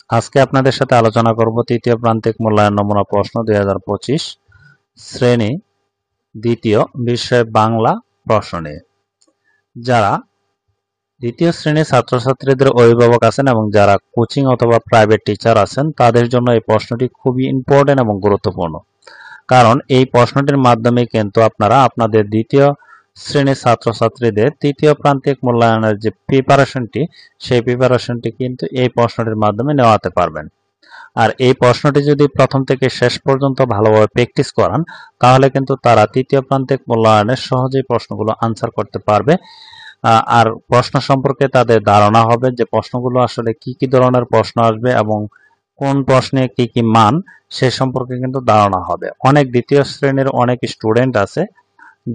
আজকে আপনাদের সাথে আলোচনা করব তৃতীয় প্রান্তিক মূল্যায়ন নমুনা প্রশ্ন 2025 শ্রেণী দ্বিতীয় বিষয় বাংলা প্রশ্ন নিয়ে। যারা দ্বিতীয় শ্রেণীর ছাত্রছাত্রীদের অভিভাবক আছেন এবং যারা কোচিং অথবা প্রাইভেট টিচার আছেন তাদের জন্য এই প্রশ্নটি খুবই ইম্পর্টেন্ট এবং গুরুত্বপূর্ণ। কারণ এই প্রশ্নটির মাধ্যমে কিন্তু আপনারা আপনাদের দ্বিতীয় শ্রেণীর ছাত্রছাত্রীদের তৃতীয় প্রান্তিক মূল্যায়নের যে প্রিপারেশনটি সেই প্রিপারেশনটি কিন্তু এই প্রশ্নটির মাধ্যমে নেওয়াতে পারবেন। আর এই প্রশ্নটি যদি প্রথম থেকে শেষ পর্যন্ত ভালোভাবে প্র্যাকটিস করান তাহলে কিন্তু তারা তৃতীয় প্রান্তিক মূল্যায়নের সহজেই প্রশ্নগুলো আনসার করতে পারবে। আর প্রশ্ন সম্পর্কে তাদের ধারণা হবে যে প্রশ্নগুলো আসলে কি কি ধরনের প্রশ্ন আসবে এবং কোন প্রশ্নে কি কি মান সে সম্পর্কে কিন্তু ধারণা হবে। অনেক দ্বিতীয় শ্রেণীর অনেক স্টুডেন্ট আছে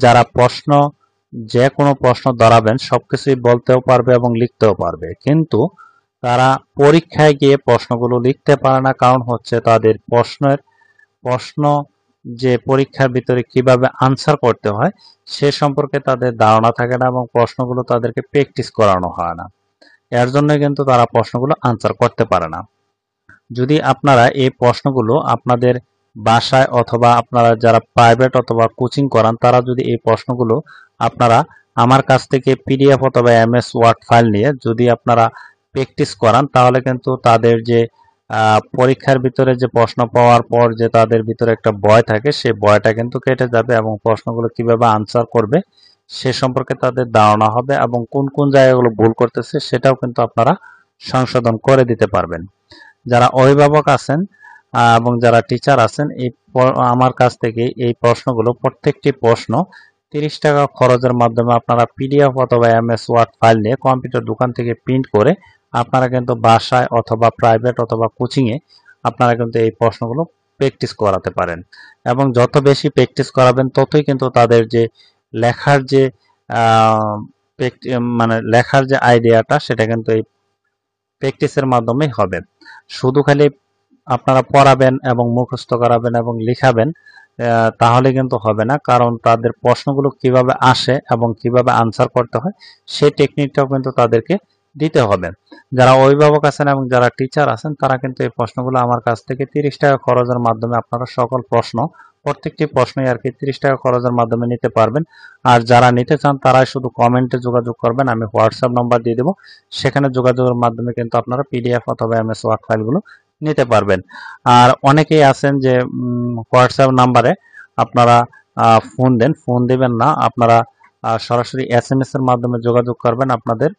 যারা যে কোনো প্রশ্ন ধরাবেন সবকিছুই বলতেও পারবে এবং লিখতেও পারবে, কিন্তু তারা পরীক্ষায় গিয়ে প্রশ্নগুলো লিখতে পারে না। কারণ হচ্ছে তাদের প্রশ্ন যে পরীক্ষার ভিতরে কিভাবে আনসার করতে হয় সে সম্পর্কে তাদের ধারণা থাকে না এবং প্রশ্নগুলো তাদেরকে প্র্যাকটিস করানো হয় না। এর জন্য কিন্তু তারা প্রশ্নগুলো আনসার করতে পারে না। যদি আপনারা এই প্রশ্নগুলো আপনাদের বাসায় অথবা আপনারা যারা প্রাইভেট অথবা কোচিং করান তারা যদি এই প্রশ্নগুলো আপনারা আমার কাছ থেকে পিডিএফ অথবা এমএস ওয়ার্ড ফাইল নিয়ে যদি আপনারা প্র্যাকটিস করান তাহলে কিন্তু তাদের যে পরীক্ষার ভিতরে যে প্রশ্ন পাওয়ার পর যে তাদের ভিতরে একটা ভয় থাকে সেই ভয়টা কিন্তু কেটে যাবে এবং প্রশ্নগুলো কিভাবে আনসার করবে সে সম্পর্কে তাদের ধারণা হবে এবং কোন কোন জায়গাগুলো ভুল করতেছে সেটাও কিন্তু আপনারা সংশোধন করে দিতে পারবেন। যারা অভিভাবক আছেন এবং যারা টিচার আছেন আমার কাছ থেকে এই প্রশ্নগুলো প্রত্যেকটি প্রশ্ন 30 টাকা খরচের মাধ্যমে আপনারা পিডিএফ অথবা এমএস ওয়ার্ড ফাইল নিয়ে কম্পিউটার দোকান থেকে প্রিন্ট করে আপনারা কিন্তু বাসায় অথবা প্রাইভেট অথবা কোচিংয়ে আপনারা কিন্তু এই প্রশ্নগুলো প্র্যাকটিস করাতে পারেন এবং যত বেশি প্র্যাকটিস করাবেন ততই কিন্তু তাদের যে লেখার যে লেখার যে আইডিয়াটা সেটা কিন্তু এই প্র্যাকটিসের মাধ্যমেই হবে। শুধু খালি আপনারা পড়াবেন এবং মুখস্থ করাবেন এবং লিখাবেন তাহলে কিন্তু হবে না, কারণ তাদের প্রশ্নগুলো কিভাবে আসে এবং কিভাবে আনসার করতে হয় সেই টেকনিকটাও কিন্তু তাদেরকে দিতে হবে। যারা অভিভাবক আছেন এবং যারা টিচার আছেন তারা কিন্তু এই প্রশ্নগুলো আমার কাছ থেকে 30 টাকা খরচের মাধ্যমে আপনারা সকল প্রত্যেকটি প্রশ্নই আর কি 30 টাকা খরচের মাধ্যমে নিতে পারবেন। আর যারা নিতে চান তারাই শুধু কমেন্টে যোগাযোগ করবেন, আমি হোয়াটসঅ্যাপ নাম্বার দিয়ে দেবো, সেখানে যোগাযোগের মাধ্যমে কিন্তু আপনারা পিডিএফ অথবা এমএস ওয়ার্ড ফাইলগুলো নিতে পারবেন। আর অনেকেই আছেন যে হোয়াটসঅ্যাপ নাম্বারে আপনারা ফোন দিবেন না, আপনারা সরাসরি এসএমএস এর মাধ্যমে যোগাযোগ করবেন, আপনাদের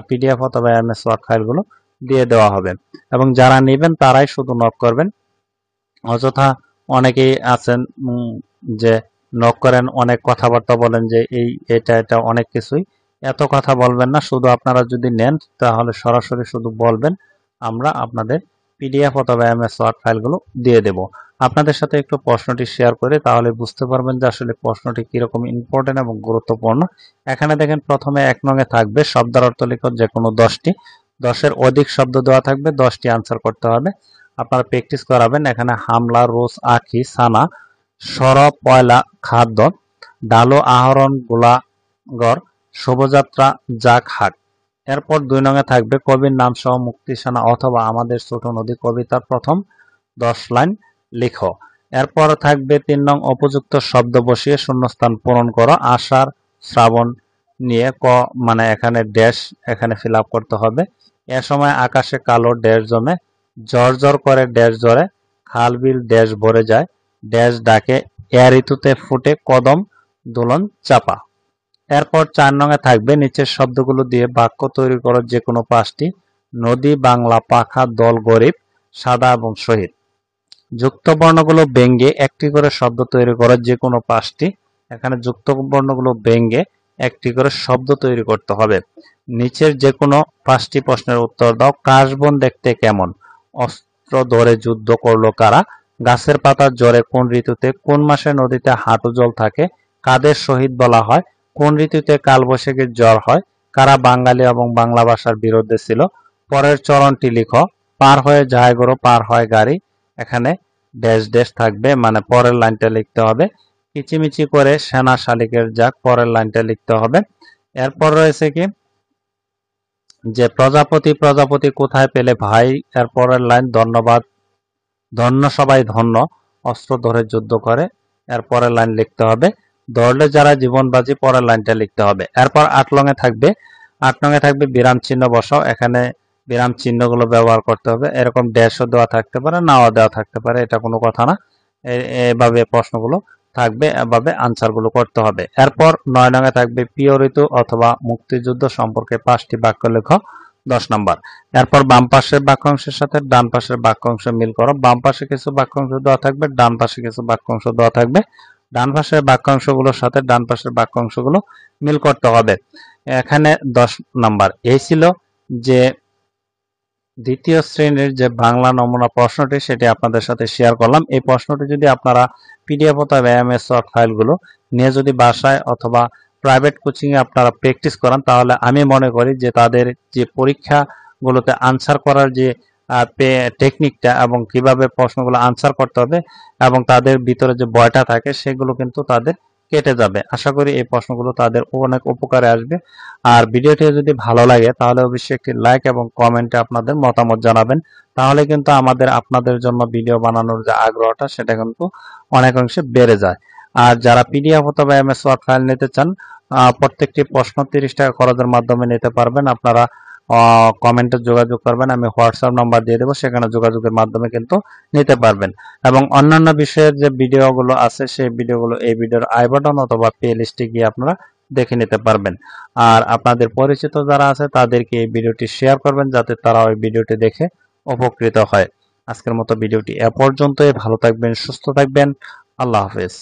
পিডিএফ অথবা এমএস ওয়ার্ড ফাইলগুলো দিয়ে দেওয়া হবে এবং যারা নেবেন তারাই শুধু নক করবেন। অযথা অনেকেই আছেন যে নক করেন, অনেক কথাবার্তা বলেন যে এটা অনেক কিছুই, এত কথা বলবেন না। শুধু আপনারা যদি নেন তাহলে সরাসরি শুধু বলবেন, আমরা আপনাদের পিডিএফ অথবা এমএস ওয়ার্ড ফাইলগুলো দিয়ে দেব। আপনাদের সাথে একটু প্রশ্নটি শেয়ার করে তাহলে বুঝতে পারবেন যে আসলে প্রশ্নটি কিরকম ইম্পর্টেন্ট এবং গুরুত্বপূর্ণ। এখানে দেখেন প্রথমে 1 নংয়ে থাকবে শব্দের অর্থ লিখো যে কোনো 10টি, 10-এর অধিক শব্দ দেওয়া থাকবে, 10টি আনসার করতে হবে। আপনারা প্র্যাকটিস করাবেন। এখানে হামলা, রোজ, আখি, সানা, সর, পয়লা, খাদ্য, ডালো, আহরণ, গোলাগর, শোভাযাত্রা, যাক, হাট। এরপর 2 নংয়ে থাকবে কবির নাম সহ মুক্তিসানা অথবা আমাদের ছোট নদী কবিতার প্রথম 10 লাইন লিখো। এরপর থাকবে 3 নং উপযুক্ত শব্দ বসিয়ে শূন্যস্থান পূরণ করো। আষাঢ়, শ্রাবণ নিয়ে এখানে ড্যাশ এখানে ফিল আপ করতে হবে। এ সময় আকাশে কালো ড্যাশ জমে, ঝরঝর করে ড্যাশ ঝরে, খাল বিল ড্যাশ ভরে যায়, ড্যাশ ডাকে, এ ঋতুতে ফুটে কদম দোলন চাপা। এরপর 4 নংয়ে থাকবে নিচের শব্দগুলো দিয়ে বাক্য তৈরি করো যে কোনো 5টি। নদী, বাংলা, পাখা, দল, গরিব, সাদা এবং শহীদ। যুক্ত বর্ণগুলো ব্যঙ্গে একটি করে শব্দ তৈরি করো যে কোনো 5টি। এখানে যুক্ত বর্ণগুলো ব্যঙ্গে একটি করে শব্দ তৈরি করতে হবে। নিচের যে কোনো 5টি প্রশ্নের উত্তর দাও। কাশবন দেখতে কেমন? অস্ত্র ধরে যুদ্ধ করলো কারা? গাছের পাতার জ্বরে কোন ঋতুতে? কোন মাসে নদীতে হাঁটু জল থাকে? কাদের শহীদ বলা হয়? কোন ঋতুতে কালবৈশাখীর জ্বর হয়? কারা বাঙালি এবং বাংলা ভাষার বিরুদ্ধে ছিল? পরের চরণটি লিখো। পার হয়ে যায় গরু, পার হয় গাড়ি। এখানে ড্যাশ ড্যাশ থাকবে, পরের লাইনটা লিখতে হবে। কিচিমিচি করে সেনা শালিকের যাক, পরের লাইনটা লিখতে হবে। এরপর রয়েছে কি যে প্রজাপতি প্রজাপতি কোথায় পেলে ভাই, এরপরের লাইন ধন্যবাদ ধন্য সবাই ধন্য, অস্ত্র ধরে যুদ্ধ করে, এরপরের লাইন লিখতে হবে ধরলে যারা জীবন বাজি, পরের লাইনটা লিখতে হবে। এরপর 8 নং এ থাকবে বিরাম চিহ্ন বসাও, এখানে বিরাম চিহ্নগুলো ব্যবহার করতে হবে। এরকম ড্যাশও দেওয়া থাকতে পারে, নাও দেওয়া থাকতে পারে, এটা কোনো কথা না। এভাবে প্রশ্নগুলো থাকবে, এভাবে আনসারগুলো করতে হবে। এরপর 9 নং এ থাকবে প্রিয় ঋতু অথবা মুক্তিযুদ্ধ সম্পর্কে 5টি বাক্য লেখো, 10 নম্বর। এরপর বাম পাশের বাক্যাংশের সাথে ডান পাশের বাক্যাংশ মিল করো। বাম পাশে কিছু বাক্যাংশ দেওয়া থাকবে, ডান পাশে কিছু বাক্যাংশ দেওয়া থাকবে। ডান পাশের বাক্যাংশগুলোর সাথে ডান পাশের বাক্যাংশগুলো মিল করতে হবে। এখানে 10 নাম্বার। এই ছিল যে দ্বিতীয় শ্রেণীর যে বাংলা নমুনা প্রশ্নটি, সেটি আপনাদের সাথে শেয়ার করলাম। এই প্রশ্নটি যদি আপনারা পিডিএফ অথবা এমএস ওয়ার্ড ফাইলগুলো নিয়ে যদি বাসায় অথবা প্রাইভেট কোচিং এ আপনারা প্র্যাকটিস করান, তাহলে আমি মনে করি যে তাদের যে পরীক্ষাগুলোতে আনসার করার যে টেকনিকটা এবং কিভাবে প্রশ্নগুলো আনসার করতে হবে এবং তাদের ভিতরে যে ভয়টা থাকে সেগুলো কিন্তু তাদের কেটে যাবে। আশা করি এই প্রশ্নগুলো তাদের অনেক উপকারে আসবে। আর ভিডিওটি যদি ভালো লাগে তাহলে অবশ্যই একটি লাইক এবং কমেন্টে আপনাদের মতামত জানাবেন, তাহলে কিন্তু আমাদের আপনাদের জন্য ভিডিও বানানোর যে আগ্রহটা সেটা কিন্তু অনেকাংশে বেড়ে যায়। আর যারা পিডিএফ অথবা এমএস ওয়ার্ড ফাইল নিতে চান, প্রত্যেকটি প্রশ্ন 30 টাকা খরচের মাধ্যমে নিতে পারবেন। আপনারা কমেন্টে যোগাযোগ করবেন, আমি হোয়াটসঅ্যাপ নাম্বার দিয়ে দেবো, সেখানে যোগাযোগের মাধ্যমে কিন্তু নিতে পারবেন। এবং অন্যান্য বিষয়ের যে ভিডিওগুলো আছে সেই ভিডিওগুলো এই ভিডিওর আই বাটন অথবা প্লে লিস্টে গিয়ে আপনারা দেখে নিতে পারবেন। আর আপনাদের পরিচিত যারা আছে তাদেরকে এই ভিডিওটি শেয়ার করবেন, যাতে তারা ওই ভিডিওটি দেখে উপকৃত হয়। আজকের মতো ভিডিওটি এ পর্যন্তই। ভালো থাকবেন, সুস্থ থাকবেন, আল্লাহ হাফেজ।